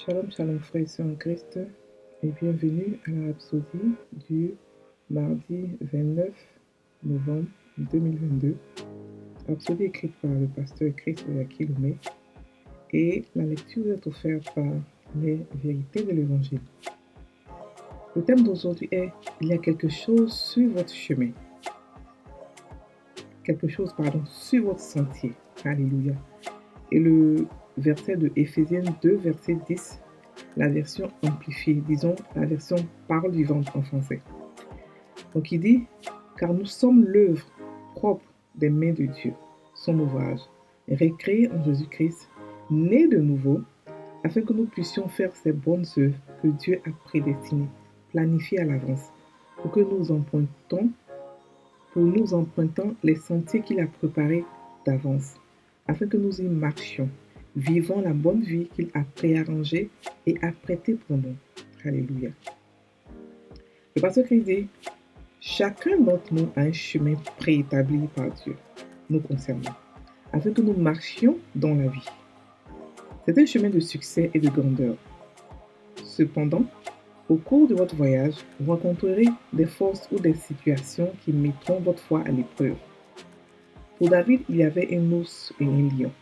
Shalom, shalom, frères et sœurs en Christ, et bienvenue à la Rhapsodie du mardi 29 novembre 2022. Rhapsodie écrite par le pasteur Chris Oyakilome, et la lecture est offerte par les vérités de l'Évangile. Le thème d'aujourd'hui est « Il y a quelque chose sur votre chemin ». Sur votre sentier. Alléluia. Et le verset de Éphésiens 2, verset 10, la version amplifiée, disons la version parole vivante en français. Donc il dit, car nous sommes l'œuvre propre des mains de Dieu, son ouvrage, récréé en Jésus-Christ, né de nouveau, afin que nous puissions faire ces bonnes œuvres que Dieu a prédestinées, planifiées à l'avance, pour nous empruntant les sentiers qu'il a préparés d'avance, afin que nous y marchions, vivant la bonne vie qu'il a préarrangée et apprêtée pour nous. Alléluia. Le pasteur Christ dit, chacun d'entre nous a un chemin préétabli par Dieu, nous concernant, afin que nous marchions dans la vie. C'est un chemin de succès et de grandeur. Cependant, au cours de votre voyage, vous rencontrerez des forces ou des situations qui mettront votre foi à l'épreuve. Pour David, il y avait un ours et un lion.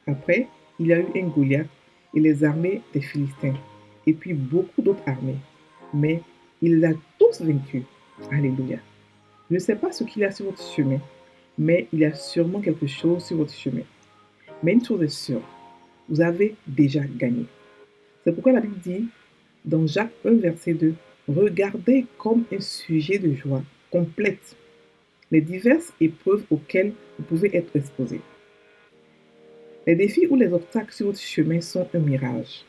Après, il y a eu un Goliath et les armées des Philistins, et puis beaucoup d'autres armées. Mais il les a tous vaincus. Alléluia. Je ne sais pas ce qu'il y a sur votre chemin, mais il y a sûrement quelque chose sur votre chemin. Mais une chose est sûre, vous avez déjà gagné. C'est pourquoi la Bible dit, dans Jacques 1, verset 2, « Regardez comme un sujet de joie complète les diverses épreuves auxquelles vous pouvez être exposés. » Les défis ou les obstacles sur votre chemin sont un mirage.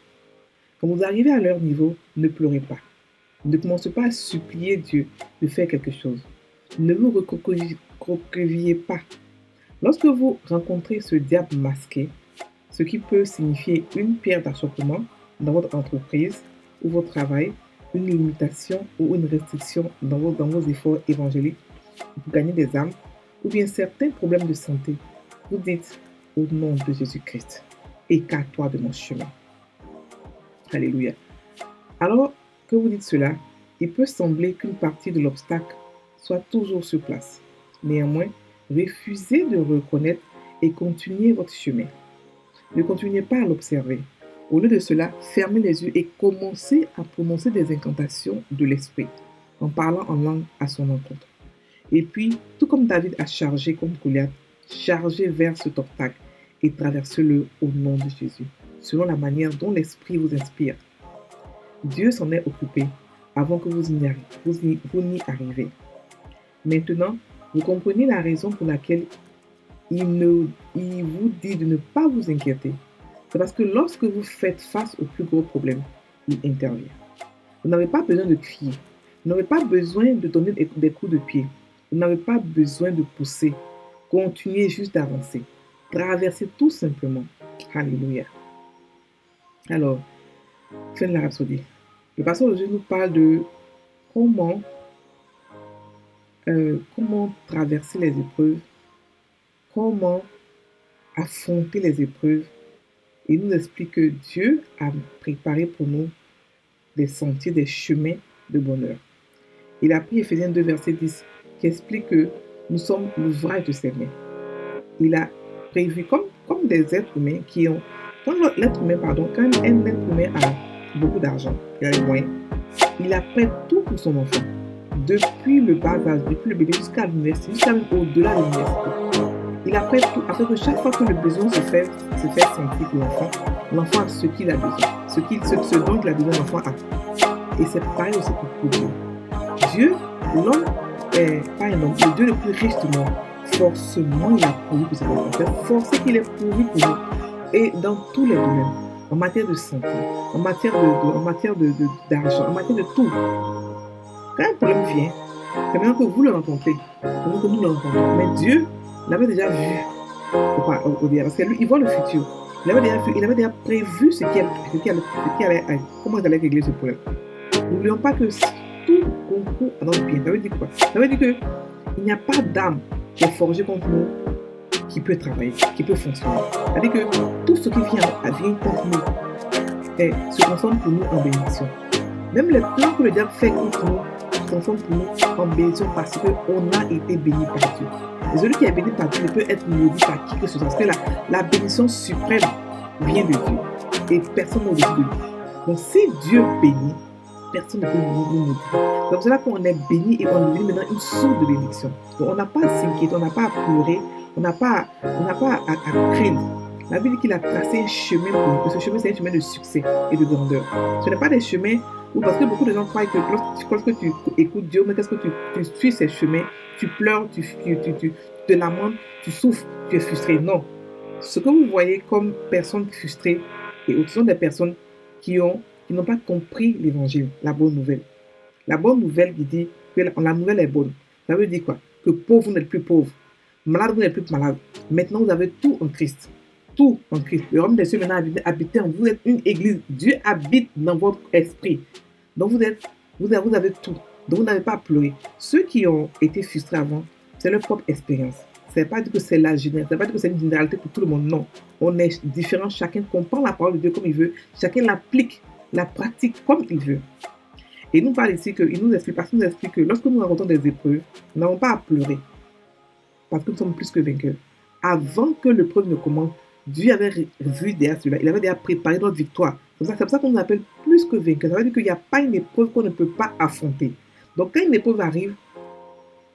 Quand vous arrivez à leur niveau, ne pleurez pas. Ne commencez pas à supplier Dieu de faire quelque chose. Ne vous recroquevillez pas. Lorsque vous rencontrez ce diable masqué, ce qui peut signifier une pierre d'achoppement dans votre entreprise ou votre travail, une limitation ou une restriction dans vos efforts évangéliques pour gagner des âmes, ou bien certains problèmes de santé, vous dites au nom de Jésus-Christ, écarte-toi de mon chemin. Alléluia. Alors que vous dites cela, il peut sembler qu'une partie de l'obstacle soit toujours sur place. Néanmoins, refusez de reconnaître et continuez votre chemin. Ne continuez pas à l'observer. Au lieu de cela, fermez les yeux et commencez à prononcer des incantations de l'esprit, en parlant en langue à son encontre. Et puis, tout comme David a chargé contre Goliath, chargez vers cet obstacle et traversez-le au nom de Jésus, selon la manière dont l'esprit vous inspire. Dieu s'en est occupé avant que vous n'y arrivez. Maintenant, vous comprenez la raison pour laquelle il vous dit de ne pas vous inquiéter. C'est parce que lorsque vous faites face au plus gros problème, il intervient. Vous n'avez pas besoin de crier. Vous n'avez pas besoin de donner des coups de pied. Vous n'avez pas besoin de pousser. Continuez juste d'avancer. Traversez tout simplement. Alléluia. Alors, fin de la rhapsodie. Le pasteur aujourd'hui nous parle de comment traverser les épreuves, comment affronter les épreuves. Et il nous explique que Dieu a préparé pour nous des sentiers, des chemins de bonheur. Il a pris Éphésiens 2, verset 10, qui explique que nous sommes l'ouvrage de ses mains. Il a prévu, comme des êtres humains qui ont... Quand un être humain a beaucoup d'argent, il a les moyens, il a prêt tout pour son enfant. Depuis le bas âge, depuis le bébé jusqu'à l'université, jusqu'à même au-delà de l'université. Il a prêt tout afin que chaque fois que le besoin se fait sentir pour l'enfant a ce qu'il a besoin. Ce dont il a besoin, l'enfant a. Et c'est pareil aussi pour Dieu. Dieu, l'homme est pas un homme, le Dieu le plus riche du monde. Forcément, il a pourvu pour ses enfants. C'est forcé qu'il est pourvu pour nous. Et dans tous les domaines, en matière de santé, en matière d'argent, en matière de tout. Quand un problème vient, c'est maintenant que vous le rencontrez, c'est maintenant que nous le rencontrons. Mais Dieu l'avait déjà vu au départ, parce que lui, il voit le futur. Il avait déjà prévu comment il allait régler ce problème. N'oublions pas que tout concourt à notre bien. Ça veut dire quoi? Ça veut dire qu'il n'y a pas d'âme qui est forgée contre nous qui peut travailler, qui peut fonctionner. Ça veut dire que tout ce qui vient contre nous se transforment pour nous en bénédiction. Même les plans que le diable fait contre nous se transforment pour nous en bénédiction parce qu'on a été béni par Dieu. Et celui qui est béni par Dieu ne peut être maudit par qui que ce soit. Parce que la bénédiction suprême vient de Dieu. Et personne n'est au-dessus de lui. Donc si Dieu bénit, personne ne peut nous maudire. C'est pour cela qu'on est béni et on est maintenant une source de bénédiction. Donc on n'a pas à s'inquiéter, on n'a pas à pleurer, on n'a pas à craindre. La Bible dit qu'il a tracé un chemin pour nous. Ce chemin, c'est un chemin de succès et de grandeur. Ce n'est pas des chemins où, parce que beaucoup de gens croient que lorsque tu écoutes Dieu, mais qu'est-ce que tu suis ces chemins, tu pleures, tu te lamentes, tu souffres, tu es frustré. Non. Ce que vous voyez comme personnes frustrées, et ce sont des personnes qui n'ont pas compris l'évangile, la bonne nouvelle. La bonne nouvelle qui dit que la nouvelle est bonne. Ça veut dire quoi? Que pauvre, vous n'êtes plus pauvre. Malade, vous n'êtes plus malade. Maintenant, vous avez tout en Christ. Tout en Christ. Le royaume des cieux maintenant habite en vous. Vous êtes une église. Dieu habite dans votre esprit. Donc vous avez tout. Donc vous n'avez pas à pleurer. Ceux qui ont été frustrés avant, c'est leur propre expérience. Ça ne veut pas dire que c'est la généralité. Ça ne veut pas dire que c'est une généralité pour tout le monde. Non. On est différents. Chacun comprend la parole de Dieu comme il veut. Chacun l'applique, la pratique comme il veut. Et il nous parle ici il nous explique que lorsque nous rencontrons des épreuves, nous n'avons pas à pleurer. Parce que nous sommes plus que vainqueurs. Avant que l'épreuve ne commence, Dieu avait vu derrière cela. Il avait déjà préparé notre victoire. C'est pour ça qu'on nous appelle plus que vainqueurs. Ça veut dire qu'il n'y a pas une épreuve qu'on ne peut pas affronter. Donc quand une épreuve arrive,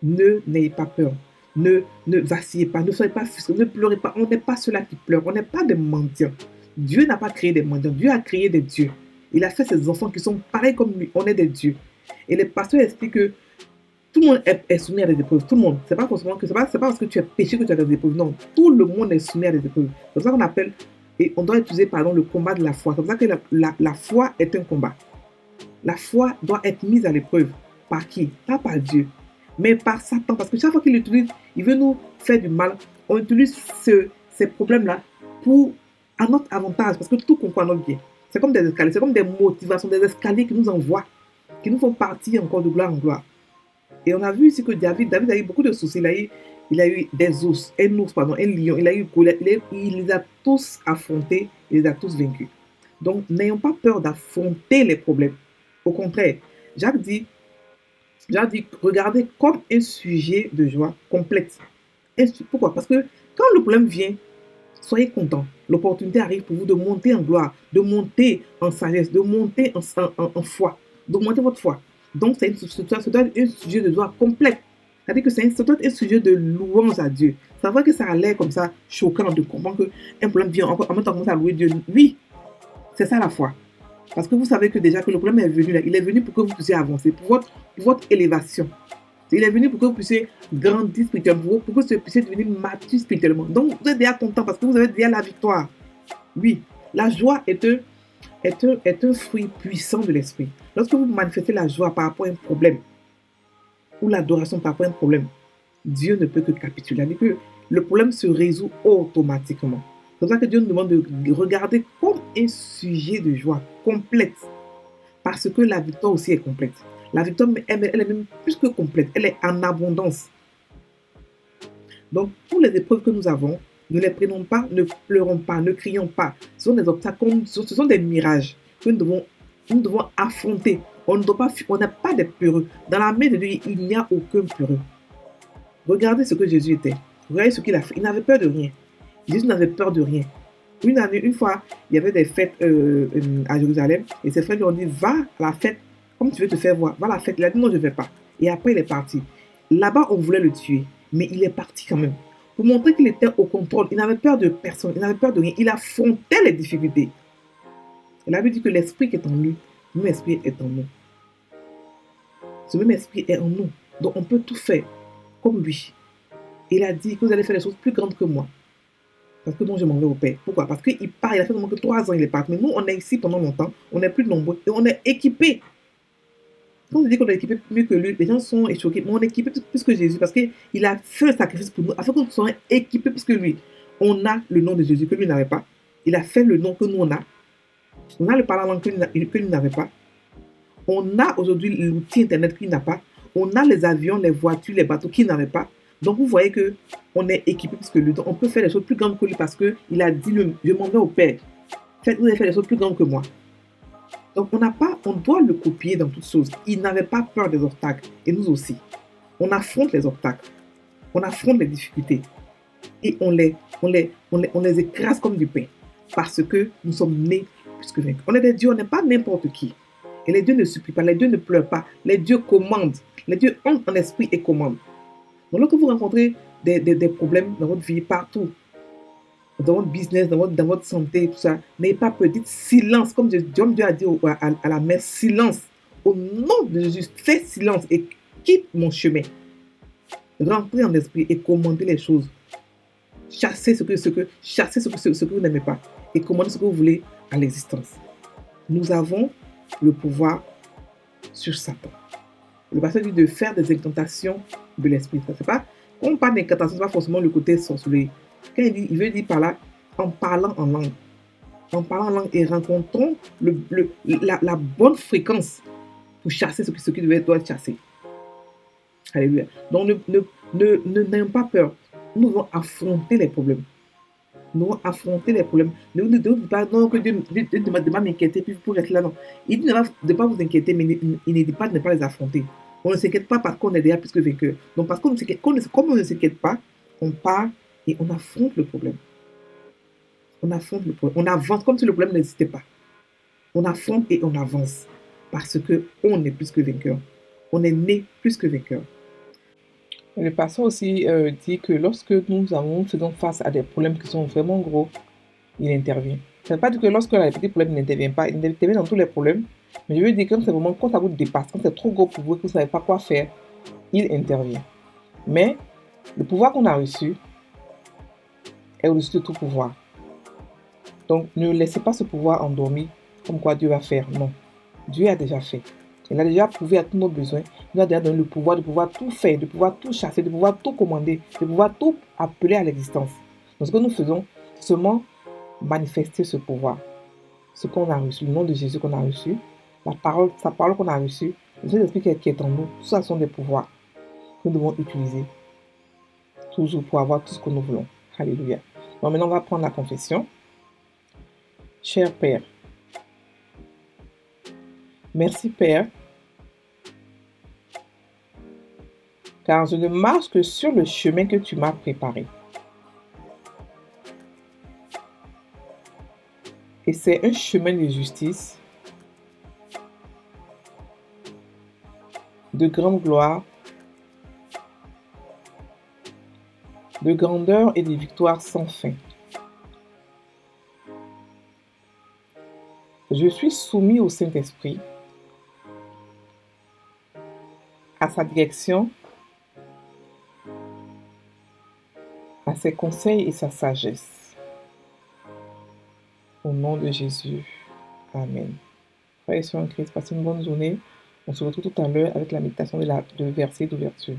n'ayez pas peur. Ne vacillez pas. Ne soyez pas frustrés. Ne pleurez pas. On n'est pas ceux-là qui pleurent. On n'est pas des mendiants. Dieu n'a pas créé des mendiants. Dieu a créé des dieux. Il a fait ses enfants qui sont pareils comme lui. On est des dieux. Et les pasteurs expliquent que tout le monde est soumis à des épreuves. Tout le monde. C'est pas forcément que c'est pas parce que tu as péché que tu as des épreuves. Non. Tout le monde est soumis à des épreuves. C'est pour ça qu'on appelle, et on doit utiliser, pardon, le combat de la foi. C'est pour ça que la foi est un combat. La foi doit être mise à l'épreuve. Par qui? Pas par Dieu, mais par Satan. Parce que chaque fois qu'il l'utilise, il veut nous faire du mal. On utilise ces problèmes-là à notre avantage. Parce que tout comprend notre bien. C'est comme des escaliers, c'est comme des motivations, des escaliers qui nous envoient, qui nous font partir encore de gloire en gloire. Et on a vu ici que David a eu beaucoup de soucis. Il a eu des ours, un lion, il a eu Goliath. Il les a tous affrontés, il les a tous vaincus. Donc, n'ayons pas peur d'affronter les problèmes. Au contraire, Jacques dit, regardez comme un sujet de joie complète. Pourquoi? Parce que quand le problème vient, soyez contents. L'opportunité arrive pour vous de monter en gloire, de monter en sagesse, de monter en foi, d'augmenter votre foi. Donc, ça doit être un sujet de joie complète. C'est-à-dire que ça doit être un sujet de louange à Dieu. C'est vrai que ça a l'air comme ça choquant de comprendre qu'un problème vient en même temps commencer à louer Dieu. Oui, c'est ça la foi. Parce que vous savez que déjà que le problème est venu là. Il est venu pour que vous puissiez avancer, pour votre élévation. Il est venu pour que vous puissiez grandir spirituellement, pour que vous puissiez devenir mature spirituellement. Donc, vous êtes déjà content parce que vous avez déjà la victoire. Oui, la joie est un fruit puissant de l'esprit. Lorsque vous manifestez la joie par rapport à un problème, ou l'adoration par rapport à un problème, Dieu ne peut que capituler. C'est-à-dire que le problème se résout automatiquement. C'est pour ça que Dieu nous demande de regarder comme un sujet de joie complète. Parce que la victoire aussi est complète. La victoire, elle est même plus que complète. Elle est en abondance. Donc, pour les épreuves que nous avons, ne les prenons pas, ne pleurons pas, ne crions pas. Ce sont des obstacles, ce sont des mirages que nous devons affronter. On n'a pas d'être peureux. Dans la main de Dieu, il n'y a aucun peureux. Regardez ce que Jésus était. Regardez ce qu'il a fait. Il n'avait peur de rien. Jésus n'avait peur de rien. Une fois, il y avait des fêtes à Jérusalem. Et ses frères lui ont dit, va à la fête, comme tu veux te faire voir. Va à la fête. Il a dit, non, je ne vais pas. Et après, il est parti. Là-bas, on voulait le tuer. Mais il est parti quand même. Pour montrer qu'il était au contrôle. Il n'avait peur de personne. Il n'avait peur de rien. Il affrontait les difficultés. Il avait dit que l'esprit qui est en lui, le même esprit est en nous. Ce même esprit est en nous. Donc, on peut tout faire comme lui. Il a dit que vous allez faire des choses plus grandes que moi. Parce que moi, je m'en vais au Père. Pourquoi? Parce qu'il part, il a fait seulement que 3 ans, il est parti. Mais nous, on est ici pendant longtemps. On est plus nombreux et on est équipés. Quand on dit qu'on est équipé mieux que lui, les gens sont choqués. Mais on est équipé plus que Jésus parce qu'il a fait le sacrifice pour nous afin que nous soyons équipés plus que lui. On a le nom de Jésus que lui n'avait pas. Il a fait le nom que nous, on a. On a le parlant que lui n'avait pas. On a aujourd'hui l'outil Internet qu'il n'a pas. On a les avions, les voitures, les bateaux qu'il n'avait pas. Donc, vous voyez qu'on est équipé plus que lui. Donc, on peut faire des choses plus grandes que lui parce qu'il a dit, je m'en vais au Père. Vous allez faire des choses plus grandes que moi. Donc, on doit le copier dans toutes choses. Il n'avait pas peur des obstacles. Et nous aussi. On affronte les obstacles. On affronte les difficultés. Et on les écrase comme du pain. Parce que nous sommes nés plus que vaincus. On est des dieux, on n'est pas n'importe qui. Et les dieux ne supplient pas, les dieux ne pleurent pas. Les dieux commandent. Les dieux entrent en esprit et commandent. Donc, lorsque vous rencontrez des problèmes dans votre vie, partout, dans votre business, dans votre santé, tout ça, n'ayez pas peur, dites silence, comme Dieu a dit à la mer, silence. Au nom de Jésus, fais silence et quitte mon chemin. Rentrez en esprit et commandez les choses. Chassez ce que vous n'aimez pas et commandez ce que vous voulez à l'existence. Nous avons le pouvoir sur Satan. Le pasteur dit de faire des incantations de l'esprit. C'est pas, quand on parle d'incantation, ce n'est pas forcément le côté sorcellerie. Quand il veut dire par là, en parlant en langue. En parlant en langue et rencontrons la bonne fréquence pour chasser ce qui doit être chassé. Alléluia. Donc, n'ayons pas peur. Nous devons affronter les problèmes. Nous devons affronter les problèmes. Ne devons pas, non, que Dieu ne va pas m'inquiéter, puis pour être là, non. Il dit de ne pas vous inquiéter, mais il ne dit pas de ne pas les affronter. On ne s'inquiète pas parce qu'on est déjà plus que vainqueur. Donc, parce qu'on comme on ne s'inquiète pas, on part et on affronte le problème. On affronte le problème. On avance comme si le problème n'existait pas. On affronte et on avance. Parce qu'on est plus que vainqueur. On est né plus que vainqueur. Le pasteur aussi dit que lorsque nous faisons face à des problèmes qui sont vraiment gros, il intervient. Ça ne veut pas dire que lorsque les petits problèmes n'intervient pas, il intervient dans tous les problèmes. Mais je veux dire que c'est vraiment quand ça vous dépasse, quand c'est trop gros pour vous, que vous ne savez pas quoi faire, il intervient. Mais le pouvoir qu'on a reçu est au-dessus de tout pouvoir. Donc ne laissez pas ce pouvoir endormi comme quoi Dieu va faire. Non. Dieu a déjà fait. Il a déjà prouvé à tous nos besoins. Il nous a déjà donné le pouvoir de pouvoir tout faire, de pouvoir tout chasser, de pouvoir tout commander, de pouvoir tout appeler à l'existence. Donc ce que nous faisons, c'est seulement manifester ce pouvoir. Ce qu'on a reçu, le nom de Jésus qu'on a reçu, sa parole qu'on a reçue, le Saint-Esprit qui est en nous, tout ça sont des pouvoirs que nous devons utiliser toujours pour avoir tout ce que nous voulons. Alléluia. Donc maintenant, on va prendre la confession. Cher Père, merci Père, car je ne marche que sur le chemin que tu m'as préparé. Et c'est un chemin de justice, de grande gloire, de grandeur et de victoire sans fin. Je suis soumis au Saint-Esprit, à sa direction, à ses conseils et sa sagesse. Au nom de Jésus. Amen. Frères et sœurs en Christ, passez une bonne journée. On se retrouve tout à l'heure avec la méditation de verset d'ouverture.